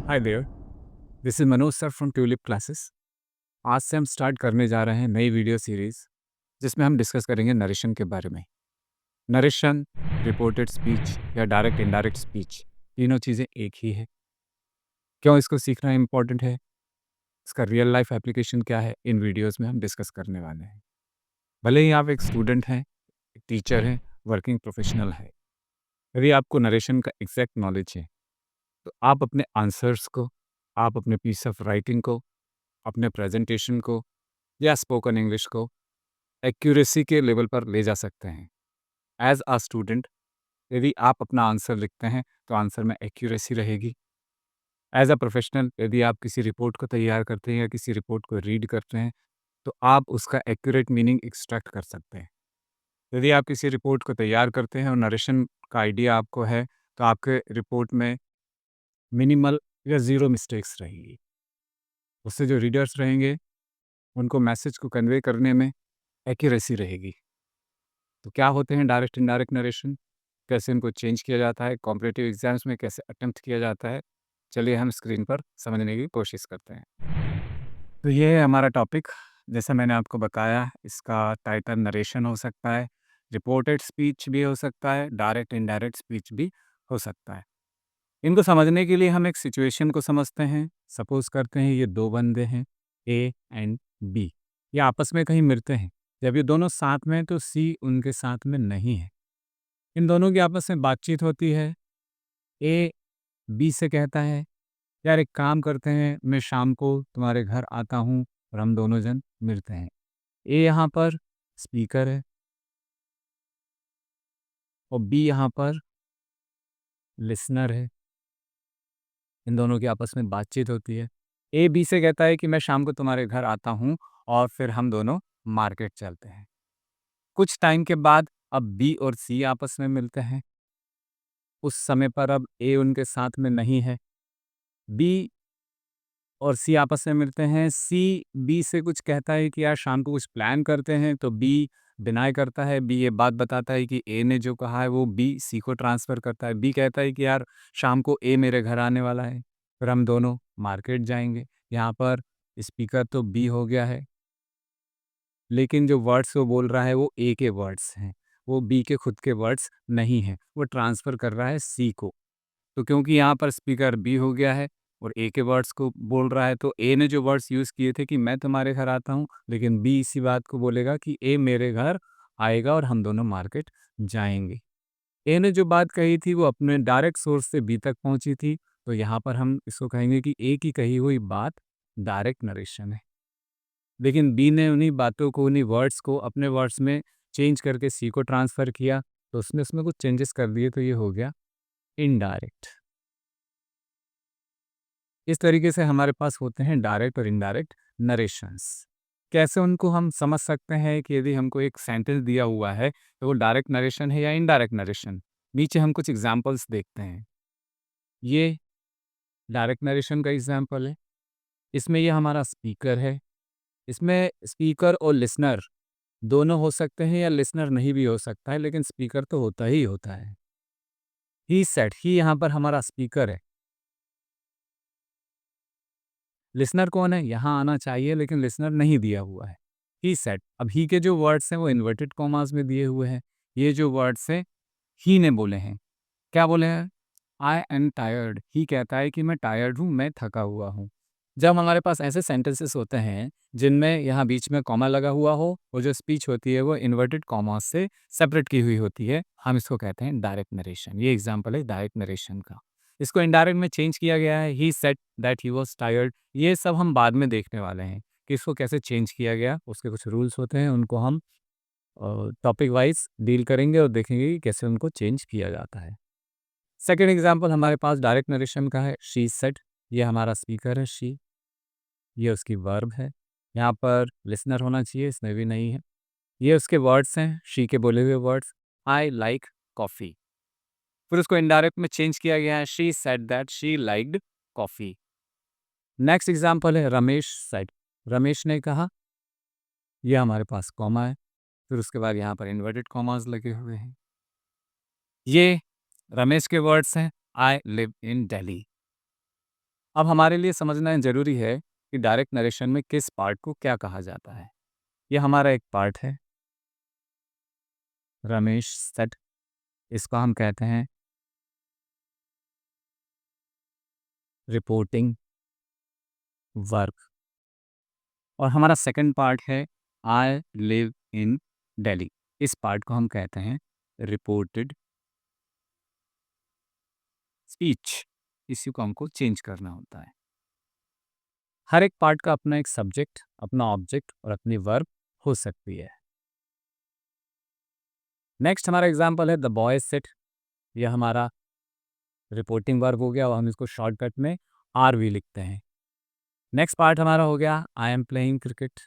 Hi there, this is Manoj sir from Tulip classes. आज से हम स्टार्ट करने जा रहे हैं नई वीडियो सीरीज जिसमें हम डिस्कस करेंगे नरेशन के बारे में। नरेशन, रिपोर्टेड स्पीच या डायरेक्ट इनडायरेक्ट स्पीच, तीनों चीज़ें एक ही है। क्यों इसको सीखना इम्पोर्टेंट है, इसका रियल लाइफ एप्लीकेशन क्या है, इन वीडियोस में हम डिस्कस करने वाले हैं। भले ही आप एक स्टूडेंट हैं, एक टीचर हैं, वर्किंग प्रोफेशनल है, यदि आपको नरेशन का एग्जैक्ट नॉलेज है तो आप अपने आंसर्स को, आप अपने पीस ऑफ राइटिंग को, अपने प्रेजेंटेशन को या स्पोकन इंग्लिश को एक्यूरेसी के लेवल पर ले जा सकते हैं। एज अ स्टूडेंट, यदि आप अपना आंसर लिखते हैं तो आंसर में एक्यूरेसी रहेगी। एज अ प्रोफेशनल, यदि आप किसी रिपोर्ट को तैयार करते हैं या किसी रिपोर्ट को रीड करते हैं तो आप उसका एक्यूरेट मीनिंग एक्सट्रैक्ट कर सकते हैं। यदि आप किसी रिपोर्ट को तैयार करते हैं और नरेशन का आइडिया आपको है तो आपके रिपोर्ट में मिनिमल या ज़ीरो मिस्टेक्स रहेगी। उससे जो रीडर्स रहेंगे उनको मैसेज को कन्वे करने में एक्यूरेसी रहेगी। तो क्या होते हैं डायरेक्ट इनडायरेक्ट नरेशन, कैसे इनको चेंज किया जाता है, कॉम्पिटिटिव एग्जाम्स में कैसे अटेम्प्ट किया जाता है, चलिए हम स्क्रीन पर समझने की कोशिश करते हैं। तो ये है हमारा टॉपिक। जैसा मैंने आपको बताया, इसका टाइटल नरेशन हो सकता है, रिपोर्टेड स्पीच भी हो सकता है, डायरेक्ट इनडायरेक्ट स्पीच भी हो सकता है। इनको समझने के लिए हम एक सिचुएशन को समझते हैं। सपोज करते हैं ये दो बंदे हैं, ए एंड बी। ये आपस में कहीं मिलते हैं। जब ये दोनों साथ में हैं तो सी उनके साथ में नहीं है। इन दोनों की आपस में बातचीत होती है। ए बी से कहता है, यार एक काम करते हैं, मैं शाम को तुम्हारे घर आता हूँ और हम दोनों जन मिलते हैं। ए यहाँ पर स्पीकर है और बी यहाँ पर लिसनर है। इन दोनों की आपस में बातचीत होती है। ए बी से कहता है कि मैं शाम को तुम्हारे घर आता हूँ और फिर हम दोनों मार्केट चलते हैं। कुछ टाइम के बाद अब बी और सी आपस में मिलते हैं। उस समय पर अब ए उनके साथ में नहीं है। बी और सी आपस में मिलते हैं। सी बी से कुछ कहता है कि यार शाम को कुछ प्लान करते हैं, तो बी डिनाई करता है। बी ये बात बताता है कि ए ने जो कहा है वो बी सी को ट्रांसफ़र करता है। बी कहता है कि यार शाम को ए मेरे घर आने वाला है, फिर हम दोनों मार्केट जाएँगे। यहाँ पर स्पीकर तो बी हो गया है, लेकिन जो वर्ड्स वो बोल रहा है वो ए के वर्ड्स हैं। वो बी के खुद के वर्ड्स नहीं हैं, वो ट्रांसफ़र कर रहा है सी को। तो क्योंकि यहाँ पर स्पीकर बी हो गया है और ए के वर्ड्स को बोल रहा है, तो ए ने जो वर्ड्स यूज़ किए थे कि मैं तुम्हारे घर आता हूँ, लेकिन बी इसी बात को बोलेगा कि ए मेरे घर आएगा और हम दोनों मार्केट जाएंगे। ए ने जो बात कही थी वो अपने डायरेक्ट सोर्स से बी तक पहुंची थी, तो यहाँ पर हम इसको कहेंगे कि ए की कही हुई बात डायरेक्ट नरेशन है। लेकिन बी ने उन्हीं बातों को, उन्हीं वर्ड्स को अपने वर्ड्स में चेंज करके सी को ट्रांसफ़र किया, तो उसने उसमें कुछ चेंजेस कर दिए, तो ये हो गया इनडायरेक्ट। इस तरीके से हमारे पास होते हैं डायरेक्ट और इनडायरेक्ट नरेशंस। कैसे उनको हम समझ सकते हैं कि यदि हमको एक सेंटेंस दिया हुआ है तो वो डायरेक्ट नरेशन है या इनडायरेक्ट नरेशन। नीचे हम कुछ एग्जांपल्स देखते हैं। ये डायरेक्ट नरेशन का एग्जांपल है। इसमें ये हमारा स्पीकर है। इसमें स्पीकर और लिसनर दोनों हो सकते हैं या लिसनर नहीं भी हो सकता है, लेकिन स्पीकर तो होता ही होता है। ही सेड, ही यहाँ पर हमारा स्पीकर है। लिसनर कौन है? यहाँ आना चाहिए लेकिन लिसनर नहीं दिया हुआ है। ही सेड, अब ही के जो वर्ड्स हैं वो इन्वर्टेड कॉमास में दिए हुए हैं। ये जो वर्ड्स हैं ही ने बोले हैं। क्या बोले हैं? I am tired. ही कहता है कि मैं टायर्ड हूँ, मैं थका हुआ हूँ। जब हमारे पास ऐसे सेंटेंसेस होते हैं जिनमें यहाँ बीच में कॉमा लगा हुआ हो और जो स्पीच होती है वो इन्वर्टेड कॉमास से सेपरेट की हुई होती है, हम इसको कहते हैं डायरेक्ट नरेशन। ये एग्जाम्पल है डायरेक्ट नरेशन का। इसको इनडायरेक्ट में चेंज किया गया है। He said that he was tired. ये सब हम बाद में देखने वाले हैं कि इसको कैसे चेंज किया गया। उसके कुछ रूल्स होते हैं, उनको हम टॉपिक वाइज डील करेंगे और देखेंगे कि कैसे उनको चेंज किया जाता है। सेकेंड एग्जाम्पल हमारे पास डायरेक्ट नरेशन का है। शी सेड, ये हमारा स्पीकर है शी, ये उसकी वर्ब है। यहाँ पर लिसनर होना चाहिए, इसमें भी नहीं है। ये उसके वर्ड्स हैं, शी के बोले हुए वर्ड्स। I like coffee. फिर उसको इनडायरेक्ट में चेंज किया गया है। She said that she liked coffee. Next example है रमेश सेड, रमेश ने कहा। ये हमारे पास कॉमा है, फिर उसके बाद यहाँ पर इन्वर्टेड कॉमास लगे हुए हैं। ये रमेश के वर्ड्स हैं। I live in Delhi. अब हमारे लिए समझना ज़रूरी है कि डायरेक्ट नरेशन में किस पार्ट को क्या कहा जाता है। ये हमारा एक पार्ट है, रमेश सेट, इसको हम कहते हैं रिपोर्टिंग वर्क। और हमारा सेकंड पार्ट है, आई लिव इन दिल्ली, इस पार्ट को हम कहते हैं रिपोर्टेड स्पीच। इसी को हमको चेंज करना होता है। हर एक पार्ट का अपना एक सब्जेक्ट, अपना ऑब्जेक्ट और अपनी वर्ब हो सकती है। नेक्स्ट हमारा एग्जांपल है द बॉय सेट। यह हमारा रिपोर्टिंग वर्ब हो गया और हम इसको शॉर्टकट में आर वी लिखते हैं। नेक्स्ट पार्ट हमारा हो गया आई एम प्लेइंग क्रिकेट।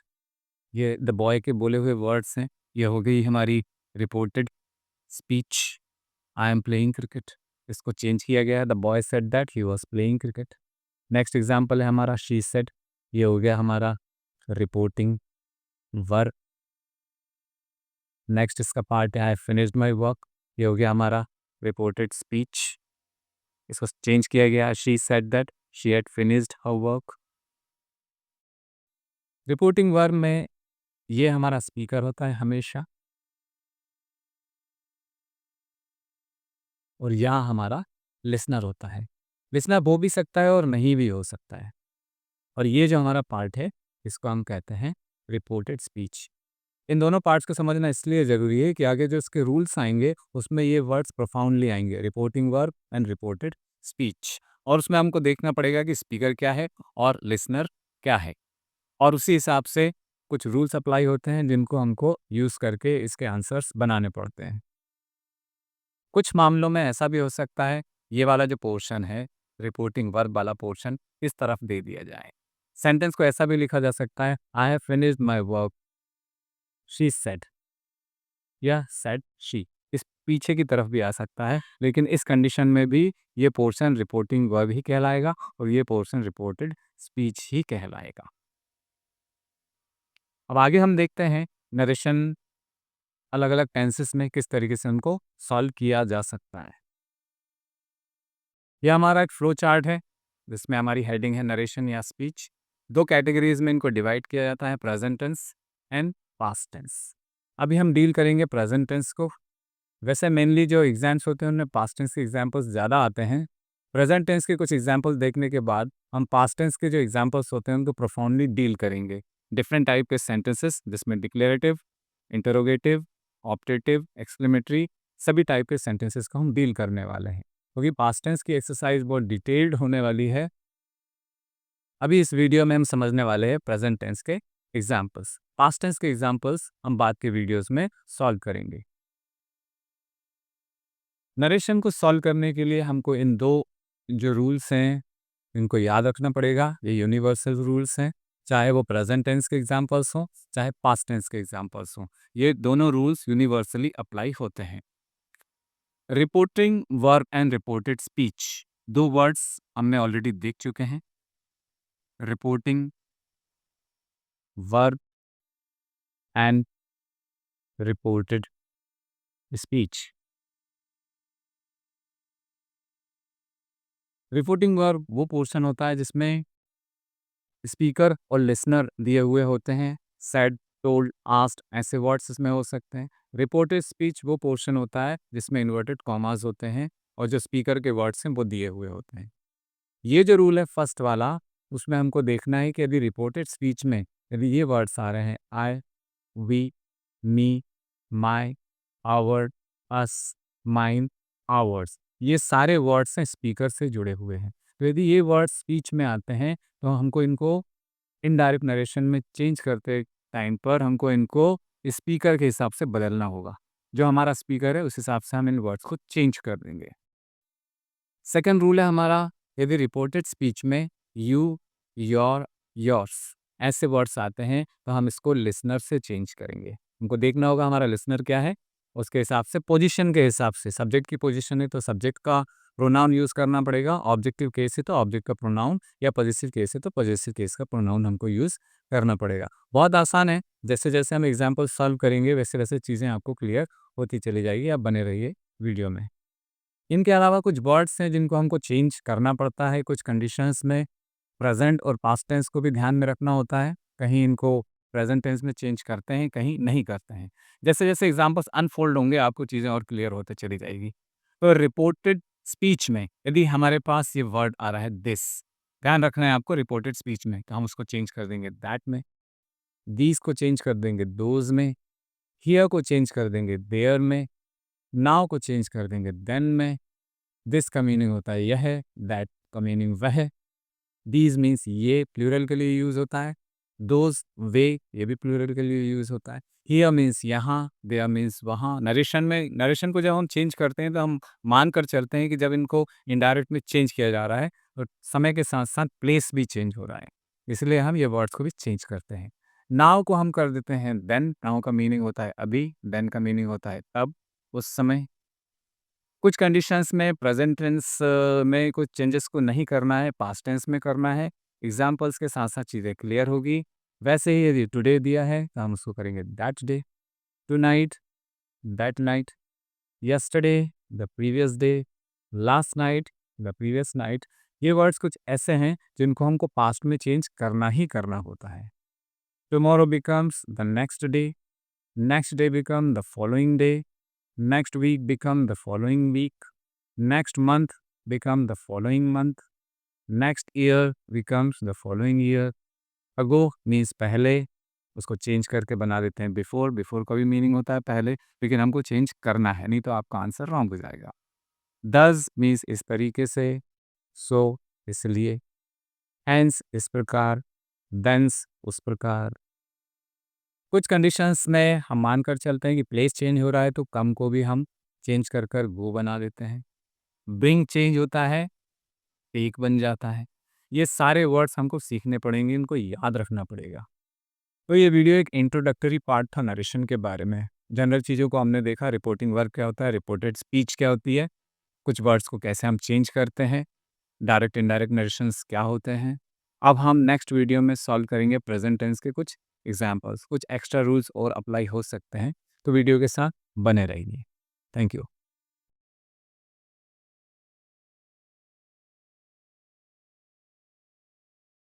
ये द बॉय के बोले हुए वर्ड्स हैं। ये हो गई हमारी reported speech, I am playing cricket. इसको चेंज किया गया है, the boy said that he was playing cricket. Next example है हमारा शी सेड। ये हो गया हमारा रिपोर्टिंग वर्ब। नेक्स्ट इसका पार्ट है आई फिनिश्ड माय वर्क। ये हो गया हमारा रिपोर्टेड स्पीच। इसको चेंज किया गया, she said that she had finished her work. Reporting verb में ये हमारा स्पीकर होता है हमेशा, और यहाँ हमारा लिसनर होता है। लिसनर हो भी सकता है और नहीं भी हो सकता है। और ये जो हमारा पार्ट है, इसको हम कहते हैं रिपोर्टेड स्पीच। इन दोनों पार्ट्स को समझना इसलिए ज़रूरी है कि आगे जो इसके रूल्स आएंगे उसमें ये वर्ड्स प्रोफाउंडली आएंगे, reporting verb and reported speech. और उसमें हमको देखना पड़ेगा कि स्पीकर क्या है और लिसनर क्या है, और उसी हिसाब से कुछ रूल्स अप्लाई होते हैं जिनको हमको यूज़ करके इसके आंसर्स बनाने पड़ते हैं। कुछ मामलों में ऐसा भी हो सकता है, ये वाला जो पोर्शन है, रिपोर्टिंग वर्ब वाला पोर्शन, इस तरफ दे दिया जाए। सेंटेंस को ऐसा भी लिखा जा सकता है, I have finished my work, she said, या सेड शी। इस पीछे की तरफ भी आ सकता है, लेकिन इस कंडीशन में भी ये पोर्शन रिपोर्टिंग वर्ब ही कहलाएगा और ये पोर्शन रिपोर्टेड स्पीच ही कहलाएगा। अब आगे हम देखते हैं नरेशन अलग अलग टेंसेस में किस तरीके से उनको सॉल्व किया जा सकता है। यह हमारा एक फ्लो चार्ट है जिसमें हमारी हेडिंग है नरेशन या स्पीच। दो कैटेगरीज में इनको डिवाइड किया जाता है, present tense and past tense. अभी हम डील करेंगे प्रेजेंट टेंस को। वैसे मेनली जो एग्जाम्स होते हैं उनमें पास्ट टेंस के एग्जाम्पल्स ज़्यादा आते हैं। प्रेजेंट टेंस के कुछ एग्जाम्पल्स देखने के बाद हम पास्ट टेंस के जो एग्जाम्पल्स होते हैं उनको प्रोफाउंडली डील करेंगे। डिफरेंट टाइप के सेंटेंसेस जिसमें डिक्लेरेटिव, इंटरोगेटिव, ऑप्टेटिव, एक्सक्लेमेटरी, सभी टाइप के सेंटेंसेस को हम डील करने वाले हैं, क्योंकि पास्ट टेंस की एक्सरसाइज बहुत डिटेल्ड होने वाली है। अभी इस वीडियो में हम समझने वाले हैं प्रेजेंट टेंस के एग्जाम्पल्स। पास्ट टेंस के एग्जाम्पल्स हम बाद के वीडियोस में सॉल्व करेंगे। नरेशन को सॉल्व करने के लिए हमको इन दो जो रूल्स हैं इनको याद रखना पड़ेगा। ये यूनिवर्सल रूल्स हैं, चाहे वो प्रेजेंट टेंस के एग्जाम्पल्स हों चाहे पास्ट टेंस के एग्जाम्पल्स हों, ये दोनों रूल्स यूनिवर्सली अप्लाई होते हैं। Reporting verb and reported speech, दो वर्ड्स हमने ऑलरेडी देख चुके हैं, reporting verb and reported speech. Reporting verb वो पोर्शन होता है जिसमें स्पीकर और लिसनर दिए हुए होते हैं, सेड, टोल्ड, आस्क्ड, ऐसे वर्ड्स इसमें हो सकते हैं। रिपोर्टेड स्पीच वो पोर्शन होता है जिसमें इन्वर्टेड कॉमास होते हैं और जो स्पीकर के वर्ड्स हैं वो दिए हुए होते हैं। ये जो रूल है फर्स्ट वाला, उसमें हमको देखना है कि यदि रिपोर्टेड स्पीच में यदि ये वर्ड्स आ रहे हैं, I, we, me, my, our, us, mine, ours, ये सारे वर्ड्स हैं स्पीकर से जुड़े हुए हैं। तो यदि ये वर्ड्स स्पीच में आते हैं तो हमको इनको इनडायरेक्ट नरेशन में चेंज करते टाइम पर हमको इनको स्पीकर के हिसाब से बदलना होगा। जो हमारा स्पीकर है उस हिसाब से हम इन वर्ड्स को चेंज कर देंगे। सेकंड रूल है हमारा, यदि रिपोर्टेड स्पीच में यू, योर, योर्स ऐसे वर्ड्स आते हैं तो हम इसको लिसनर से चेंज करेंगे। हमको देखना होगा हमारा लिसनर क्या है, उसके हिसाब से पोजीशन के हिसाब से, सब्जेक्ट की पोजीशन है तो सब्जेक्ट का प्रोनाउन यूज़ करना पड़ेगा, ऑब्जेक्टिव केस है तो ऑब्जेक्ट का प्रोनाउन, या पॉजिटिव केस है तो पॉजिटिव केस का प्रोनाउन हमको यूज़ करना पड़ेगा। बहुत आसान है, जैसे जैसे हम एग्जाम्पल सॉल्व करेंगे वैसे वैसे चीज़ें आपको क्लियर होती चली जाएगी। आप बने रहिए वीडियो में। इनके अलावा कुछ वर्ड्स हैं जिनको हमको चेंज करना पड़ता है कुछ कंडीशंस में। प्रेजेंट और पास्ट टेंस को भी ध्यान में रखना होता है, कहीं इनको प्रेजेंट टेंस में चेंज करते हैं, कहीं नहीं करते हैं। जैसे-जैसे एग्ज़ाम्पल्स अनफ़ोल्ड होंगे आपको चीज़ें और क्लियर होते चली जाएगी। तो रिपोर्टेड स्पीच में यदि हमारे पास ये वर्ड आ रहा है दिस, ध्यान रखना है आपको रिपोर्टेड स्पीच में, तो हम उसको चेंज कर देंगे दैट में, दीज़ को चेंज कर देंगे दोज़ में, हियर को चेंज कर देंगे देयर में, नाउ को चेंज कर देंगे देन में, दिस का मीनिंग होता है यह, दैट का मीनिंग वह, दीज मीन्स ये प्लूरल के लिए यूज़ होता है, दोज वे ये भी प्लूरल के लिए यूज़ होता है, हियर मीन्स यहाँ, देयर मीन्स वहाँ। नरेशन को जब हम चेंज करते हैं तो हम मान कर चलते हैं कि जब इनको इनडायरेक्ट में चेंज किया जा रहा है तो समय के साथ साथ प्लेस भी चेंज हो रहा है, इसलिए हम ये वर्ड्स को भी चेंज करते हैं। नाउ को हम कर देते हैं देन, नाउ का मीनिंग होता है अभी, देन का मीनिंग होता है तब, उस समय। कुछ कंडीशंस में प्रेजेंट टेंस में कुछ चेंजेस को नहीं करना है, पास्ट टेंस में करना है। एग्जाम्पल्स के साथ-साथ चीज़ें क्लियर होगी। वैसे ही यदि टुडे दिया है, तो हम उसको करेंगे that day, tonight, that night, yesterday, the previous day, last night, the previous night. ये वर्ड्स कुछ ऐसे हैं जिनको हमको पास्ट में चेंज करना ही करना होता है। Tomorrow becomes the next day become the following day, next week become the following week, next month become the following month, next year becomes the following year। ago means पहले, उसको change करके बना देते हैं बिफोर, बिफोर का भी meaning होता है पहले, लेकिन हमको चेंज करना है, नहीं तो आपका आंसर रॉन्ग हो जाएगा। does means इस तरीके से, so इसलिए, hence इस प्रकार, thence उस प्रकार। कुछ कंडीशंस में हम मानकर चलते हैं कि प्लेस चेंज हो रहा है तो कम को भी हम चेंज कर कर गो बना देते हैं। ब्रिंग चेंज होता है, टेक बन जाता है। ये सारे वर्ड्स हमको सीखने पड़ेंगे, इनको याद रखना पड़ेगा। तो ये वीडियो एक इंट्रोडक्टरी पार्ट था नरेशन के बारे में। जनरल चीज़ों को हमने देखा, रिपोर्टिंग वर्क क्या होता है, रिपोर्टेड स्पीच क्या होती है, कुछ वर्ड्स को कैसे हम चेंज करते हैं, डायरेक्ट इनडायरेक्ट नरेशंस क्या होते हैं। अब हम नेक्स्ट वीडियो में सॉल्व करेंगे प्रेजेंट टेंस के कुछ एग्जाम्पल्स, कुछ एक्स्ट्रा रूल्स और अप्लाई हो सकते हैं। तो वीडियो के साथ बने रहिए। Thank you.